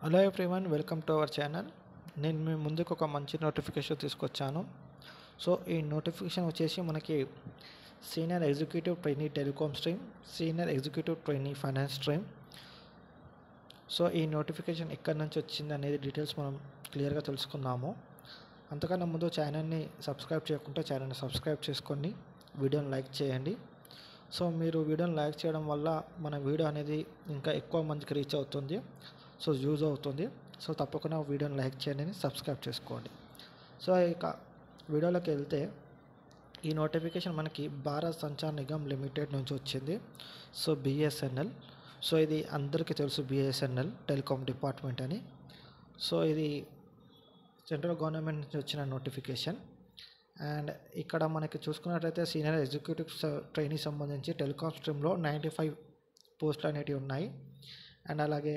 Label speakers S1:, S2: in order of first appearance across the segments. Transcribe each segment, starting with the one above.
S1: Hello everyone, welcome to our channel. నేను మీ ముందుకు ఒక మంచి నోటిఫికేషన్ తీసుకొచ్చాను. సో ఈ నోటిఫికేషన్ వచ్చేసి మనకి senior executive trainee telecom stream, senior executive trainee finance stream. So ఈ నోటిఫికేషన్ ఎక్కడి నుంచి వచ్చింది అనేది డీటెయిల్స్ మనం క్లియర్గా తెలుసుకుందాము. అంతకన్నా ముందు ఛానల్ని సబ్స్క్రైబ్ చేయకుంటే ఛానల్ని సబ్స్క్రైబ్ చేసుకొని వీడియోని లైక్ చేయండి. సో మీరు వీడియోని లైక్ చేయడం వల్ల మన వీడియో అనేది ఇంకా ఎక్కువ మందికి రీచ్ అవుతుంది, సో యూజ్ అవుతుంది. సో తప్పకుండా వీడియోని లైక్ చేయండి, సబ్స్క్రైబ్ చేసుకోండి. సో ఇక వీడియోలోకి వెళ్తే, ఈ నోటిఫికేషన్ మనకి భారత్ సంచార్ నిగమ్ లిమిటెడ్ నుంచి వచ్చింది. సో బిఎస్ఎన్ఎల్, సో ఇది అందరికీ తెలుసు, బిఎస్ఎన్ఎల్ టెలికామ్ డిపార్ట్మెంట్ అని. సో ఇది సెంట్రల్ గవర్నమెంట్ నుంచి వచ్చిన నోటిఫికేషన్. అండ్ ఇక్కడ మనకి చూసుకున్నట్లయితే సీనియర్ ఎగ్జిక్యూటివ్ ట్రైనీ సంబంధించి టెలికామ్ స్ట్రీమ్లో 95 పోస్టులు అనేవి ఉన్నాయి. అండ్ అలాగే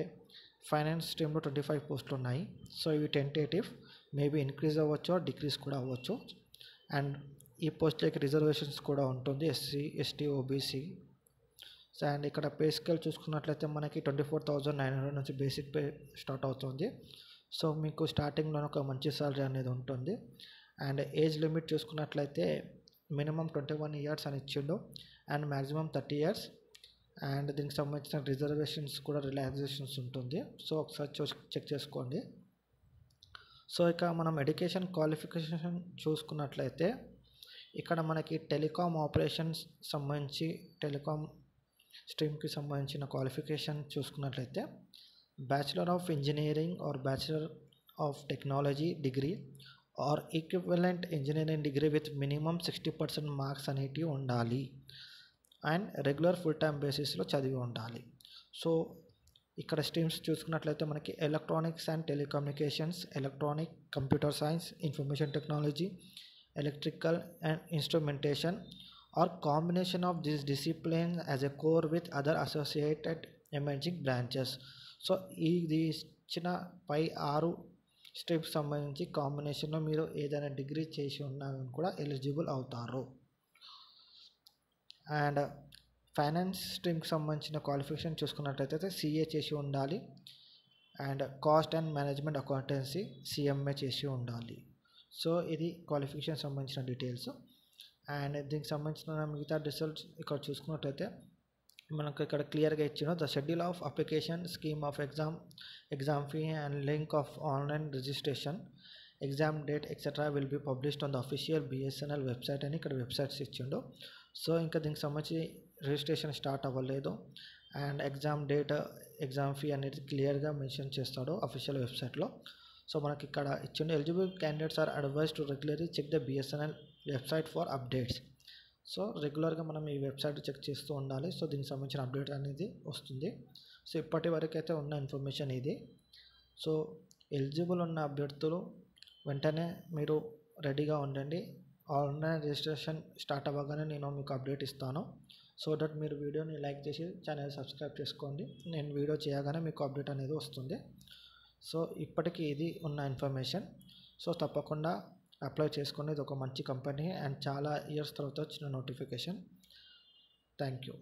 S1: ఫైనాన్స్ స్ట్రీమ్లో 25 పోస్టులు ఉన్నాయి. సో ఇవి టెంటేటివ్, మేబీ ఇంక్రీజ్ అవ్వచ్చు, డిక్రీజ్ కూడా అవ్వచ్చు. అండ్ ఈ పోస్టులకి రిజర్వేషన్స్ కూడా ఉంటుంది, SC, ST, OBC. So and ఇక్కడ పే స్కేల్ చూసుకున్నట్లయితే మనకి 24,900 నుంచి బేసిక్ పే స్టార్ట్ అవుతుంది. సో మీకు స్టార్టింగ్లో ఒక మంచి సాలరీ అనేది ఉంటుంది. అండ్ ఏజ్ లిమిట్ చూసుకున్నట్లయితే మినిమం 21 ఇయర్స్ అని ఇచ్చిండు, అండ్ మ్యాక్సిమం 30 ఇయర్స్. అండ్ దీనికి సంబంధించిన రిజర్వేషన్స్ కూడా రిలాక్సేషన్స్ ఉంటుంది. సో ఒకసారి చెక్ చేసుకోండి. సో ఇక మనం ఎడ్యుకేషన్ క్వాలిఫికేషన్ చూసుకున్నట్లయితే ఇక్కడ మనకి టెలికామ్ ఆపరేషన్స్ సంబంధించి టెలికామ్ స్ట్రీమ్కి సంబంధించిన క్వాలిఫికేషన్ చూసుకున్నట్లయితే bachelor of engineering or bachelor of technology degree or equivalent engineering degree with minimum 60% marks అనేటివి ఉండాలి. అండ్ రెగ్యులర్ ఫుల్ టైం బేసిస్లో చదివి ఉండాలి. సో ఇక్కడ స్ట్రీమ్స్ చూసుకున్నట్లయితే మనకి electronics and telecommunications, electronic, computer science, information technology, electrical and instrumentation are combination of this discipline as a core with other associated emerging branches. So ఇది ఇచ్చిన పై 6 streams సంబంధించి కాంబినేషన్లో మీరు ఏదైనా డిగ్రీ చేసి ఉన్నా కూడా ఎలిజిబుల్ అవుతారు. అండ్ ఫైనాన్స్ స్ట్రీమ్కి సంబంధించిన క్వాలిఫికేషన్ చూసుకున్నట్లయితే సిఏ చేసి ఉండాలి. And cost and management accountancy CMA చేసి ఉండాలి. సో ఇది క్వాలిఫికేషన్ సంబంధించిన డీటెయిల్స్. అండ్ దీనికి సంబంధించిన మిగతా రిజల్ట్స్ ఇక్కడ చూసుకున్నట్లయితే మనకు ఇక్కడ క్లియర్గా ఇచ్చిన the schedule of application, scheme of exam fee and link of online registration, exam date etcetera will be published on the official BSNL website అని ఇక్కడ వెబ్సైట్స్ ఇచ్చిండు. సో ఇంకా దీనికి సంబంధించి రిజిస్ట్రేషన్ స్టార్ట్ అవ్వలేదు. And exam date, exam fee అనేది క్లియర్గా mention చేస్తాడు అఫీషియల్ వెబ్సైట్లో. సో మనకి ఇక్కడ ఇచ్చిండు eligible candidates are advise to regularly check the BSNL website for updates. So రెగ్యులర్గా మనం ఈ వెబ్సైట్ చెక్ చేస్తూ ఉండాలి. సో దీనికి సంబంధించిన అప్డేట్ అనేది వస్తుంది. సో ఇప్పటి వరకు అయితే ఉన్న ఇన్ఫర్మేషన్ ఇది. సో ఎలిజిబుల్ ఉన్న అభ్యర్థులు వెంటనే మీరు రెడీగా ఉండండి. ఆన్లైన్ రిజిస్ట్రేషన్ స్టార్ట్ అవ్వగానే నేను మీకు అప్డేట్ ఇస్తాను. సో దట్ మీరు వీడియోని లైక్ చేసి ఛానల్ సబ్స్క్రైబ్ చేసుకోండి. నేను వీడియో చేయగానే మీకు అప్డేట్ అనేది వస్తుంది. సో ఇప్పటికీ ఇది ఉన్న ఇన్ఫర్మేషన్. సో తప్పకుండా అప్లై చేసుకోండి. ఇది ఒక మంచి కంపెనీ అండ్ చాలా ఇయర్స్ తర్వాత వచ్చిన నోటిఫికేషన్. Thank you.